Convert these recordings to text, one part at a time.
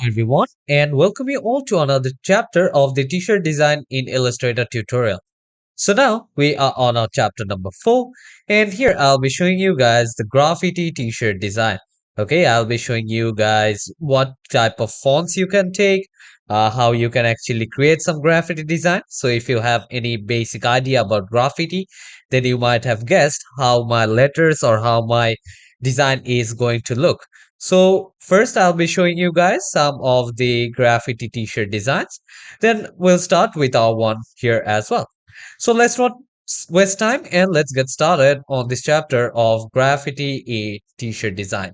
everyone, and welcome you all to another chapter of the T-shirt design in Illustrator tutorial. So now we are on our chapter number 4, and here I'll be showing you guys the graffiti T-shirt design. Okay, I'll be showing you guys what type of fonts you can take, how you can actually create some graffiti design. So if you have any basic idea about graffiti, then you might have guessed how my letters or how my design is going to look. So first I'll be showing you guys some of the graffiti t-shirt designs. Then we'll start with our one here as well. So let's not waste time and let's get started on this chapter of graffiti a t-shirt design.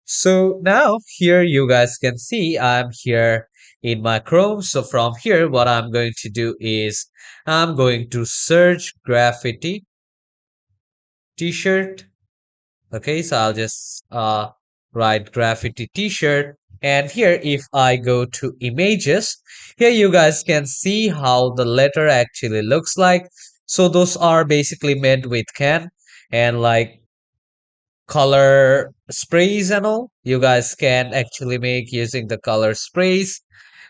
So now here you guys can see I'm here in my Chrome. So from here what I'm going to do is I'm going to search graffiti t-shirt. Okay, so I'll just write graffiti t-shirt. And here, if I go to images, here you guys can see how the letter actually looks like. So those are basically made with can and like color sprays and all. You guys can actually make using the color sprays.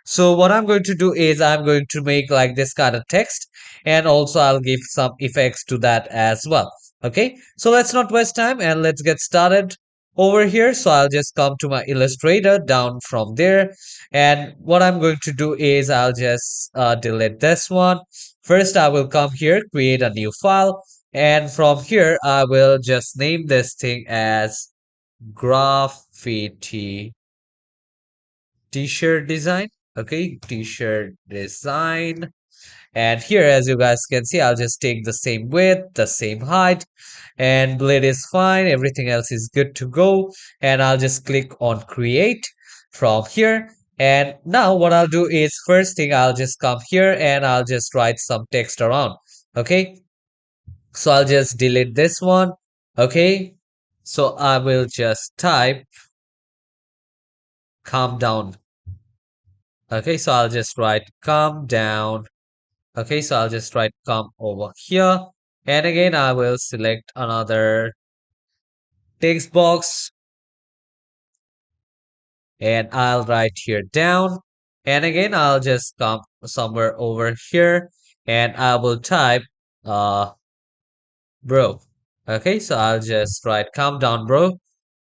So what I'm going to do is I'm going to make like this kind of text and also I'll give some effects to that as well. Okay, so let's not waste time and let's get started over here. So I'll just come to my Illustrator down from there. And what I'm going to do is I'll just delete this one. First, I will come here, create a new file. And from here, I will just name this thing as graffiti t-shirt design. Okay, t-shirt design. And here, as you guys can see, I'll just take the same width, the same height, and blade is fine. Everything else is good to go. And I'll just click on create from here. And now what I'll do is first thing I'll just come here and I'll just write some text around. Okay, so I'll just delete this one. Okay, so I will just type calm down. Okay, so I'll just write calm down. Okay, so I'll just write come over here. And again, I will select another text box and I'll write here down. And again, I'll just come somewhere over here and I will type, uh, bro. Okay, so I'll just write calm down, bro.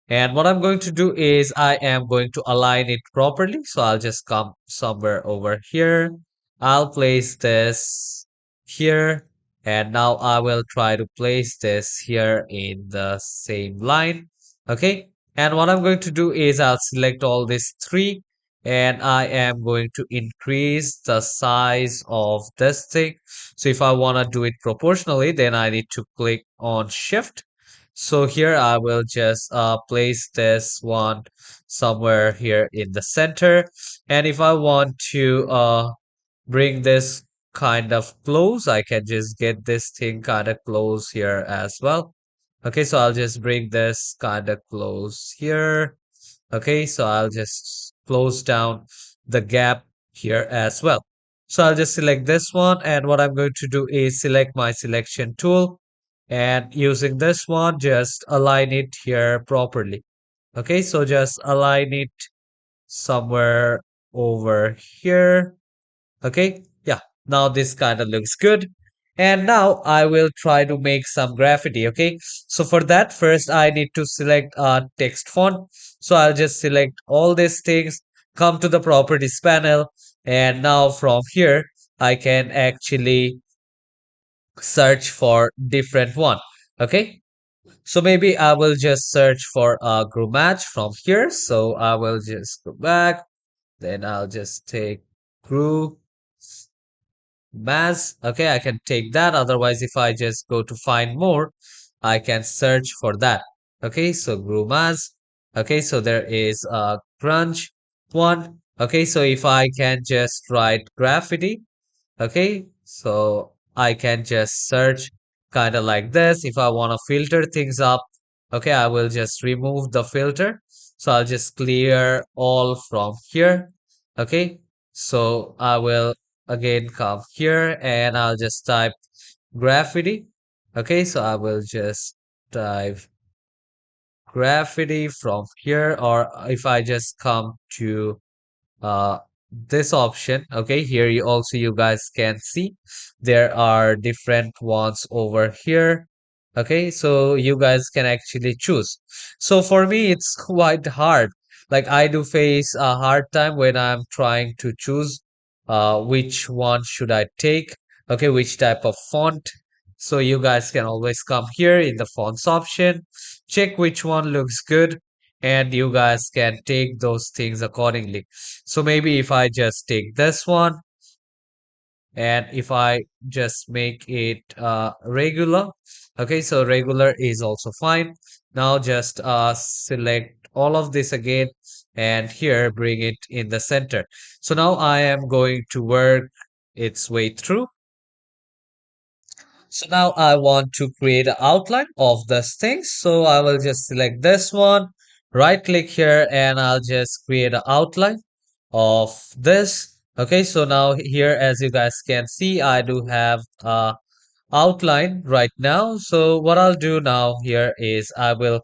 And what I'm going to do is I am going to align it properly. So I'll just come somewhere over here. I'll place this here. And now I will try to place this here in the same line. Okay. And what I'm going to do is I'll select all these three and I am going to increase the size of this thing. So if I want to do it proportionally, then I need to click on shift. So here I will just place this one somewhere here in the center. And if I want to bring this kind of close, I can just get this thing kind of close here as well. Okay, so I'll just bring this kind of close here. Okay, so I'll just close down the gap here as well. So I'll just select this one and what I'm going to do is select my selection tool and using this one just align it here properly. Okay, so just align it somewhere over here. Okay, yeah, now this kind of looks good. And now I will try to make some graffiti. Okay, so for that, first I need to select a text font. So I'll just select all these things, come to the properties panel, and now from here I can actually search for different one. Okay, so maybe I will just search for a group match from here. So I will just go back, then I'll just take group Mass. Okay, I can take that. Otherwise, if I just go to find more, I can search for that. Okay, so Grumas. Okay, so there is a crunch one. Okay, so if I can just write graffiti, okay, so I can just search kind of like this. If I want to filter things up, okay, I will just remove the filter. So I'll just clear all from here. Okay, so I will again come here and I'll just type graffiti. Okay, so I will just type graffiti from here, or if I just come to uh this option. Okay, here you guys can see there are different ones over here. Okay, so you guys can actually choose. So for me it's quite hard. Like I do face a hard time when I'm trying to choose which one should I take. Okay, which type of font. So you guys can always come here in the fonts option, check which one looks good, and you guys can take those things accordingly. So maybe if I just take this one, and if I just make it regular, okay, so regular is also fine. Now just select all of this again, and here bring it in the center. So now I am going to work its way through. So now I want to create an outline of this thing. So I will just select this one, right click here, and I'll just create an outline of this. Okay, so now here, as you guys can see, I do have a outline right now. So what I'll do now here is I will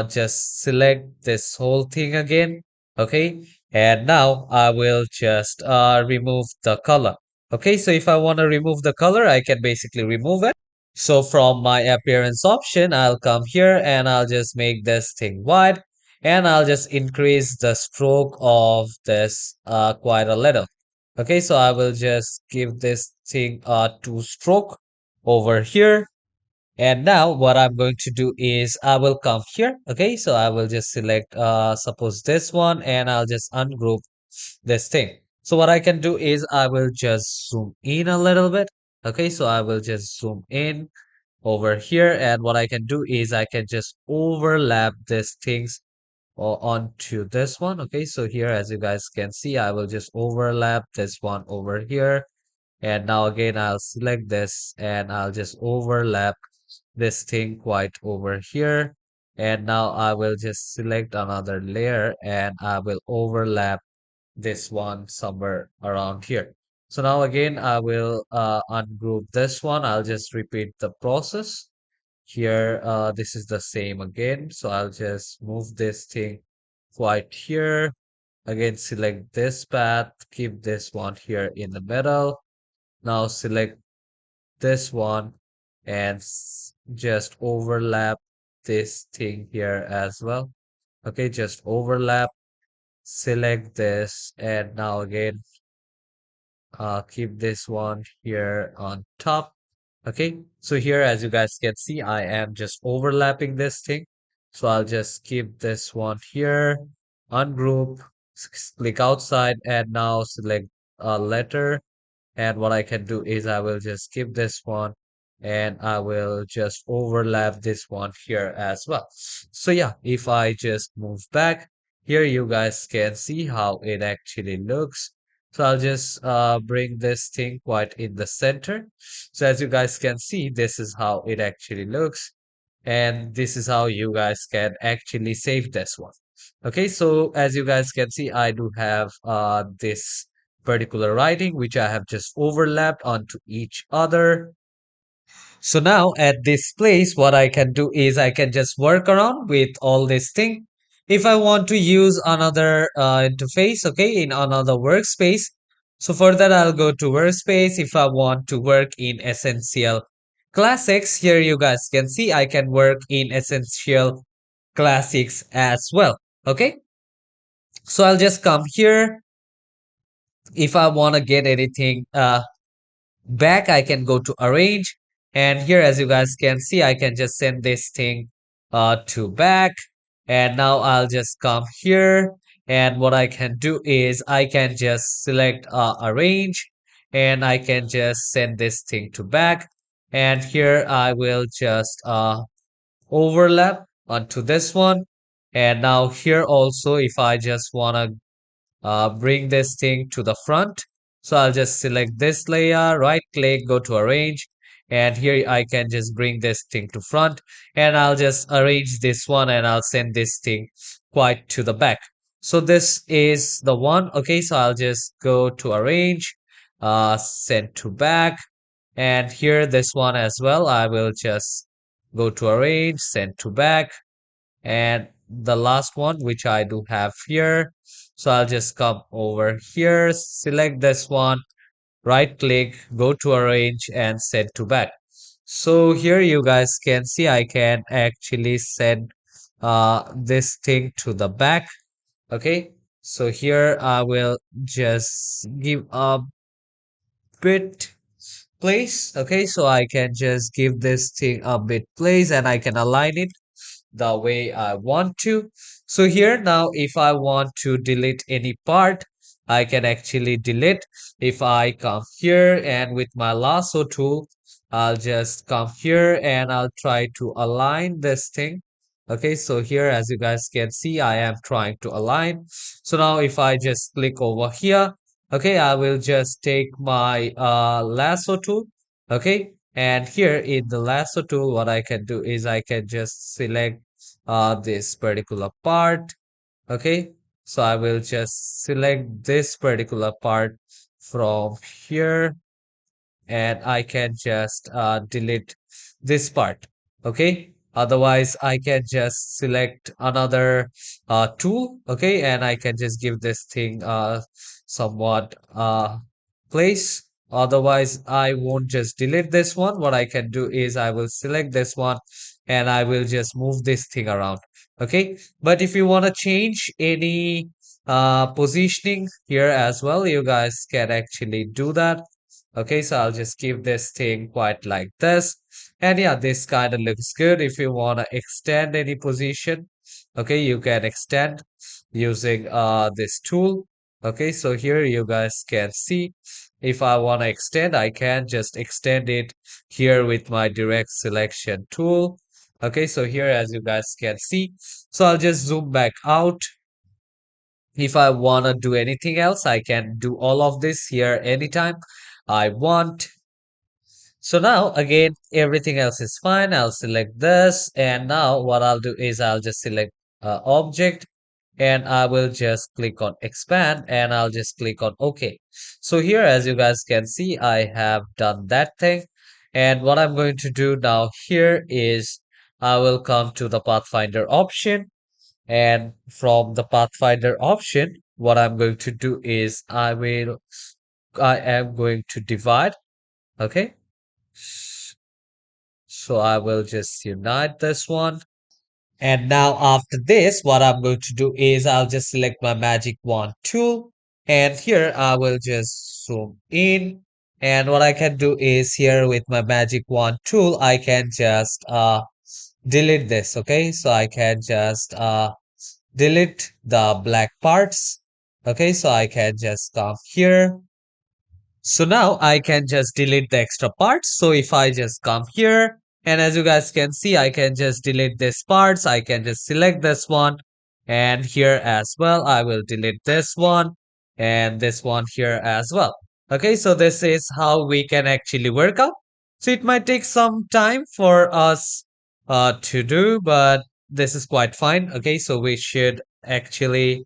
just select this whole thing again. Okay, and now I will just remove the color. Okay, so if I want to remove the color, I can basically remove it. So from my appearance option, I'll come here and I'll just make this thing wide, and I'll just increase the stroke of this quite a little. Okay, so I will just give this thing a two stroke over here. And now what I'm going to do is I will come here. Okay, so I will just select suppose this one, and I'll just ungroup this thing. So what I can do is I will just zoom in a little bit. Okay, so I will just zoom in over here, and what I can do is I can just overlap these things onto this one. Okay, so here, as you guys can see, I will just overlap this one over here, and now again I'll select this and I'll just overlap this thing quite over here, and now I will just select another layer and I will overlap this one somewhere around here. So now again I will ungroup this one. I'll just repeat the process here. This is the same again, so I'll just move this thing quite here. Again, select this path, keep this one here in the middle. Now select this one and just overlap this thing here as well. Okay, just overlap, select this, and now again keep this one here on top. Okay, so here, as you guys can see, I am just overlapping this thing. So I'll just keep this one here, ungroup, click outside, and now select a letter. And what I can do is I will just skip this one, and I will just overlap this one here as well. So yeah, if I just move back here, you guys can see how it actually looks. So I'll just bring this thing quite in the center. So as you guys can see, this is how it actually looks. And this is how you guys can actually save this one. Okay, so as you guys can see, I do have this particular writing which I have just overlapped onto each other. So now at this place, what I can do is I can just work around with all this thing. If I want to use another interface, okay, in another workspace, so for that I'll go to workspace. If I want to work in Essential Classics, here you guys can see I can work in Essential Classics as well. Okay, so I'll just come here. If I want to get anything back, I can go to arrange, and here, as you guys can see, I can just send this thing to back. And now I'll just come here, and what I can do is I can just select arrange, and I can just send this thing to back. And here I will just overlap onto this one. And now here also, if I just want to bring this thing to the front. So I'll just select this layer, right click, go to arrange, and here I can just bring this thing to front, and I'll just arrange this one, and I'll send this thing quite to the back. So this is the one. Okay, so I'll just go to arrange, send to back, and here this one as well. I will just go to arrange, send to back, and the last one which I do have here. So I'll just come over here, select this one, right click, go to arrange and send to back. So here you guys can see I can actually send this thing to the back. Okay, so here I will just give a bit place. Okay, so I can just give this thing a bit place and I can align it the way I want to. So here now, if I want to delete any part, I can actually delete. If I come here and with my lasso tool, I'll just come here and I'll try to align this thing. Okay, so here as you guys can see, I am trying to align. So now if I just click over here, okay, I will just take my lasso tool. Okay, and here in the lasso tool, what I can do is I can just select this particular part. Okay, so I will just select this particular part from here and I can just delete this part. Okay, otherwise I can just select another tool. Okay, and I can just give this thing somewhat place. Otherwise, I won't just delete this one. What I can do is I will select this one and I will just move this thing around. Okay, but if you want to change any positioning here as well, you guys can actually do that. Okay, so I'll just keep this thing quite like this. And yeah, this kind of looks good. If you want to extend any position, okay, you can extend using this tool. Okay, so here you guys can see if I want to extend, I can just extend it here with my direct selection tool. Okay, so here as you guys can see, so I'll just zoom back out. If I want to do anything else, I can do all of this here anytime I want. So now again, everything else is fine. I'll select this. And now what I'll do is I'll just select object and I will just click on expand and I'll just click on OK. So here, as you guys can see, I have done that thing. And what I'm going to do now here is I will come to the Pathfinder option. And from the Pathfinder option, what I'm going to do is I am going to divide. Okay. So I will just unite this one. And now after this, what I'm going to do is I'll just select my magic wand tool. And here I will just zoom in. And what I can do is here with my magic wand tool, I can just delete this. Okay. So I can just delete the black parts. Okay. So I can just come here. So now I can just delete the extra parts. So if I just come here and as you guys can see, I can just delete this parts. I can just select this one and here as well. I will delete this one and this one here as well. Okay, so this is how we can actually work out. So it might take some time for us to do, but this is quite fine. Okay, so we should actually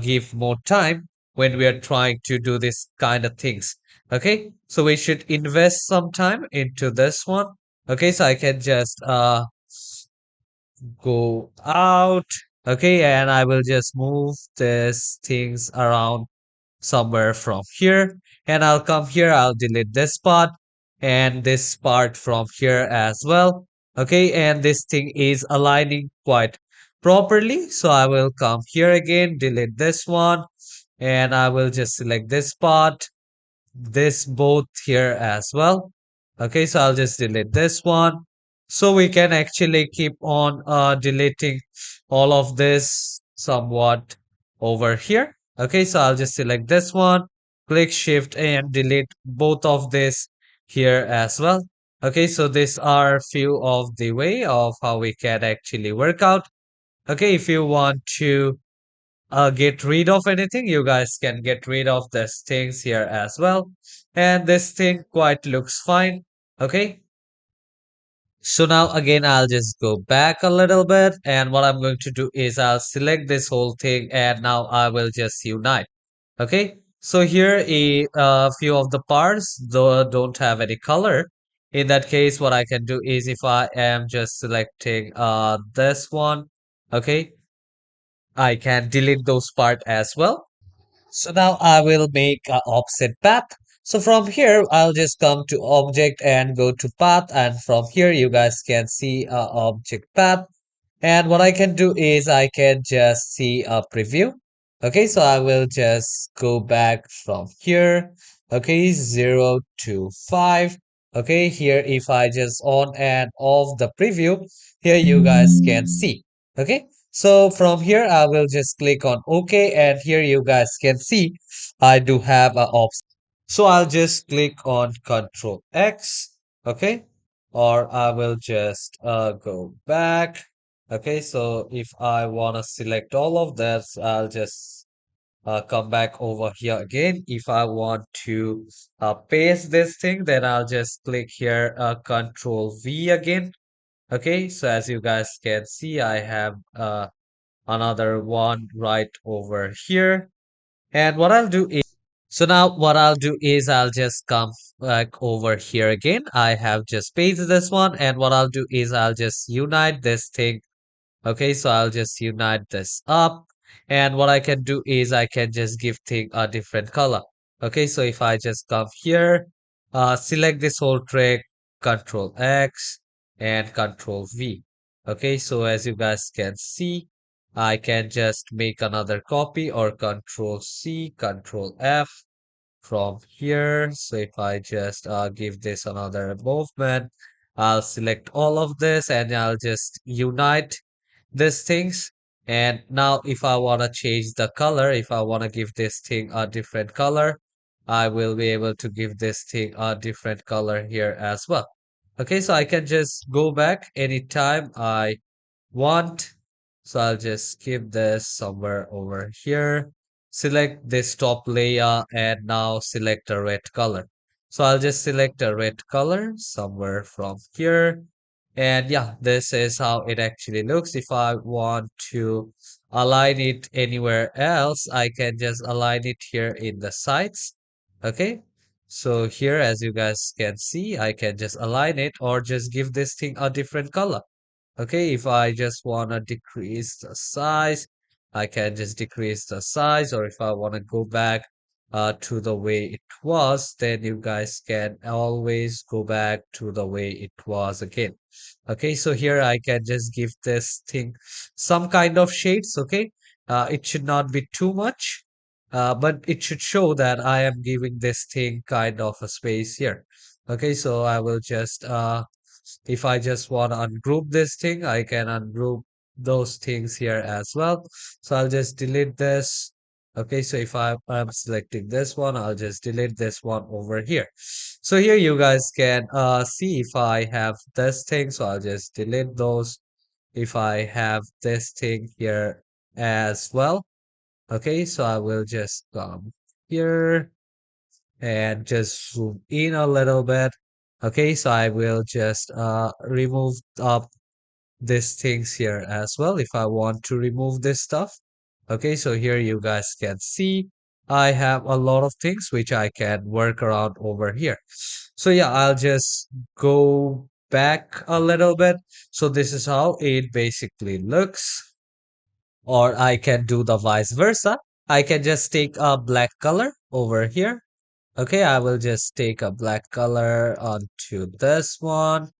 give more time when we are trying to do this kind of things. Okay, so we should invest some time into this one. Okay, so I can just go out. Okay, and I will just move these things around somewhere from here. And I'll come here, I'll delete this part and this part from here as well. Okay, and this thing is aligning quite properly. So I will come here again, delete this one, and I will just select this part, this both here as well. Okay, so I'll just delete this one. So we can actually keep on deleting all of this somewhat over here. Okay, so I'll just select this one, click shift and delete both of this here as well. Okay, so these are few of the way of how we can actually work out. Okay, if you want to get rid of anything, you guys can get rid of these things here as well. And this thing quite looks fine. Okay. So now again, I'll just go back a little bit. And what I'm going to do is I'll select this whole thing and now I will just unite. Okay. So here a few of the parts though don't have any color. In that case, what I can do is if I am just selecting this one, okay, I can delete those part as well. So now I will make a offset path. So from here, I'll just come to object and go to path. And from here, you guys can see a object path. And what I can do is I can just see a preview. Okay, so I will just go back from here. Okay, 0 to 5. Okay, here if I just on and off the preview, here you guys can see. Okay, so from here I will just click on OK, and here you guys can see I do have a option. So I'll just click on Control X. Okay, or I will just go back. Okay, so if I want to select all of this, I'll just come back over here again. If I want to paste this thing, then I'll just click here, Control V again. Okay, so as you guys can see, I have another one right over here. And what I'll do is, so now what I'll do is I'll just come back over here again. I have just pasted this one, and what I'll do is I'll just unite this thing. Okay, so I'll just unite this up. And what I can do is I can just give thing a different color. Okay, so if I just come here, select this whole trick, Control X and Control V. Okay, so as you guys can see, I can just make another copy or Control C, Control F from here. So if I just give this another movement, I'll select all of this and I'll just unite these things. And now if I want to change the color, if I want to give this thing a different color, I will be able to give this thing a different color here as well. Okay, so I can just go back anytime I want. So I'll just skip this somewhere over here. Select this top layer and now select a red color. So I'll just select a red color somewhere from here. And yeah, this is how it actually looks. If I want to align it anywhere else, I can just align it here in the sides. Okay. So here, as you guys can see, I can just align it or just give this thing a different color. Okay, if I just want to decrease the size, I can just decrease the size, or if I want to go back to the way it was, then you guys can always go back to the way it was again. Okay, so here I can just give this thing some kind of shades, okay? It should not be too much, but it should show that I am giving this thing kind of a space here. Okay, so I will just if I just want to ungroup this thing, I can ungroup those things here as well. So I'll just delete this. Okay, so if I'm selecting this one, I'll just delete this one over here. So here you guys can see if I have this thing, so I'll just delete those. If I have this thing here as well. Okay, so I will just come here and just zoom in a little bit. Okay, so I will just remove up these things here as well if I want to remove this stuff. Okay, so here you guys can see I have a lot of things which I can work around over here. So yeah, I'll just go back a little bit. So this is how it basically looks. Or I can do the vice versa. I can just take a black color over here. Okay, I will just take a black color onto this one,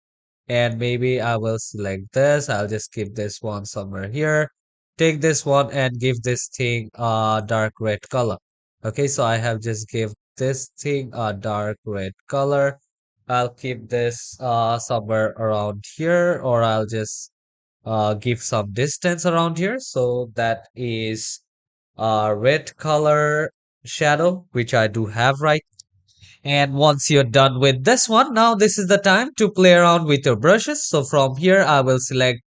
and maybe I will select this. I'll just keep this one somewhere here. Take this one and give this thing a dark red color. Okay, so I have just give this thing a dark red color. I'll keep this somewhere around here, or I'll just give some distance around here. So that is a red color shadow, which I do have right. And once you're done with this one, now this is the time to play around with your brushes. So from here, I will select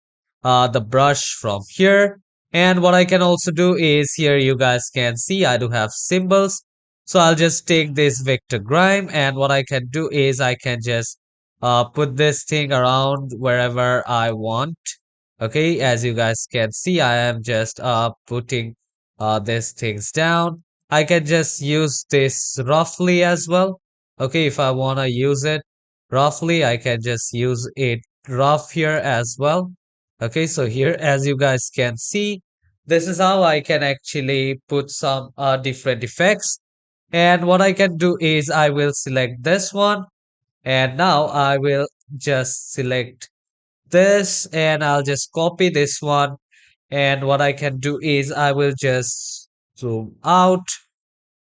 the brush from here. And what I can also do is here you guys can see I do have symbols. So I'll just take this vector grime, and what I can do is I can just put this thing around wherever I want. Okay, as you guys can see, I am just putting these things down. I can just use this roughly as well. Okay, if I want to use it roughly, I can just use it rough here as well. Okay, so here, as you guys can see, this is how I can actually put some different effects. And what I can do is I will select this one, and now I will just select this, and I'll just copy this one. And what I can do is I will just zoom out,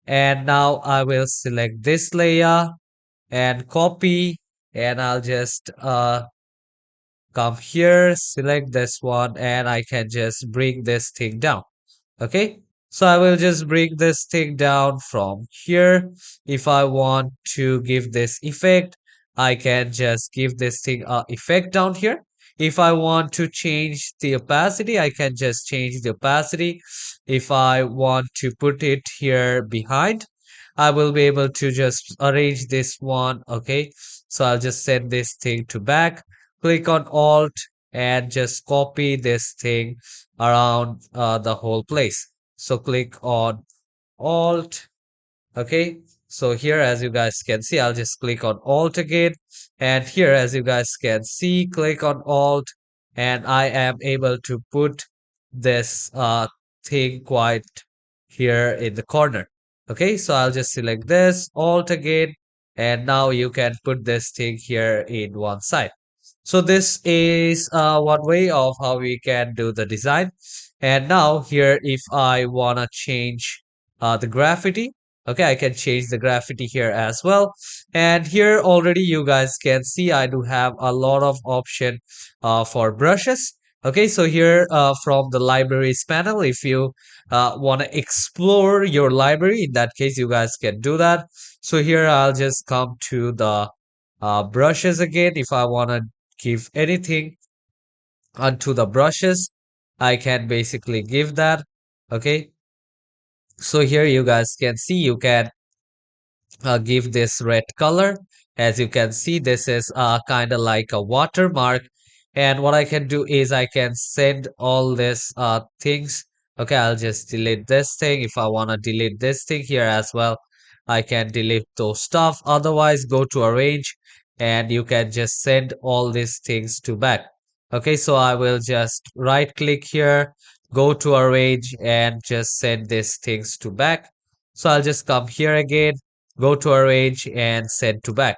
and now I will select this layer and copy, and I'll just come here, select this one, and I can just bring this thing down. Okay, so I will just bring this thing down from here. If I want to give this effect, I can just give this thing a effect down here. If I want to change the opacity, I can just change the opacity. If I want to put it here behind, I will be able to just arrange this one. Okay, so I'll just send this thing to back, click on Alt, and just copy this thing around the whole place. So click on Alt. Okay, so here as you guys can see, I'll just click on Alt again. And here as you guys can see, click on Alt, and I am able to put this thing quite here in the corner. Okay, so I'll just select this, Alt again, and now you can put this thing here in one side. So this is one way of how we can do the design. And now here, if I wanna change the graffiti, okay, I can change the graffiti here as well. And here already you guys can see I do have a lot of option for brushes. Okay, so here from the libraries panel, if you want to explore your library, in that case, you guys can do that. So here I'll just come to the brushes again. If I want to give anything onto the brushes, I can basically give that. Okay, so here you guys can see you can give this red color. As you can see, this is kind of like a watermark. And what I can do is I can send all this things. Okay, I'll just delete this thing. If I want to delete this thing here as well, I can delete those stuff. Otherwise, go to arrange and you can just send all these things to back. Okay, so I will just right click here, go to arrange and just send these things to back. So I'll just come here again, go to arrange and send to back.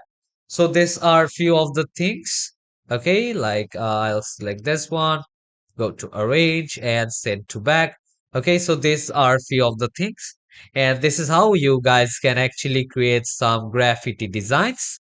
So these are few of the things. Okay, like I'll select this one, go to arrange and send to back. Okay, so these are few of the things, and this is how you guys can actually create some graffiti designs.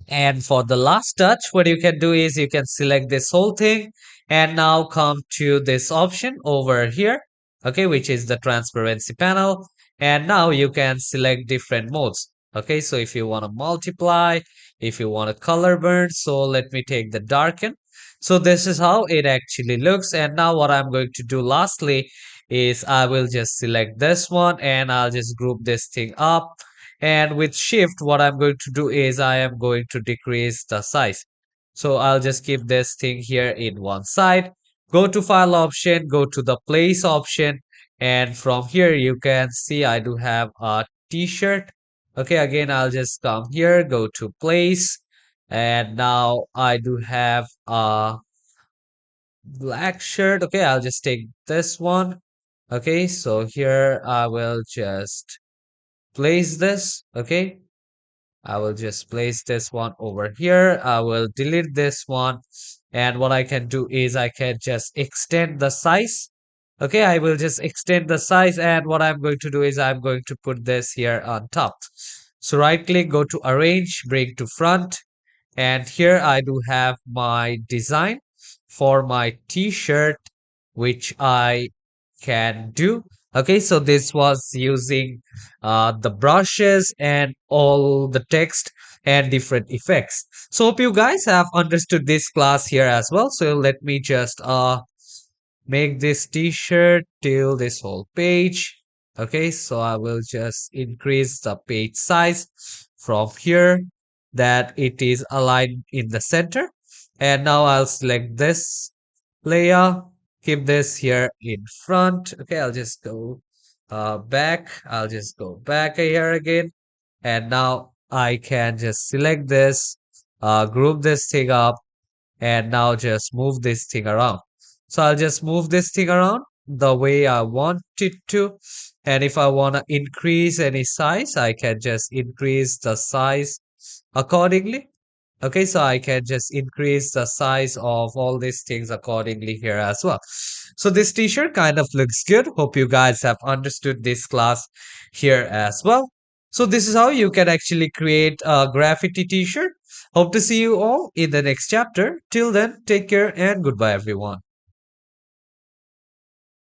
And for the last touch, what you can do is you can select this whole thing and now come to this option over here, okay, which is the transparency panel. And now you can select different modes. Okay, so if you want to multiply, if you want to color burn, so let me take the darken. So this is how it actually looks. And now what I'm going to do lastly is I will just select this one and I'll just group this thing up, and with shift, what I'm going to do is I am going to decrease the size. So I'll just keep this thing here in one side. Go to file option, go to the place option. And from here, you can see I do have a t-shirt. Okay, again, I'll just come here, go to place. And now I do have a black shirt. Okay, I'll just take this one. Okay, so here I will just place this. Okay, I will just place this one over here. I will delete this one. And what I can do is I can just extend the size. Okay, I will just extend the size. And what I'm going to do is I'm going to put this here on top. So right click, go to arrange, bring to front. And here I do have my design for my t-shirt, which I can do. Okay, so this was using the brushes and all the text and different effects. So hope you guys have understood this class here as well. So let me just make this t-shirt till this whole page. Okay, so I will just increase the page size from here that it is aligned in the center. And now I'll select this layer, keep this here in front. Okay, I'll just go back. I'll just go back here again. And now I can just select this, group this thing up, and now just move this thing around. So I'll just move this thing around. the way I want it to. And if I want to increase any size, I can just increase the size accordingly. Okay, so I can just increase the size of all these things accordingly here as well. So this t-shirt kind of looks good. Hope you guys have understood this class here as well. So this is how you can actually create a graffiti t-shirt. Hope to see you all in the next chapter. Till then, take care and goodbye everyone.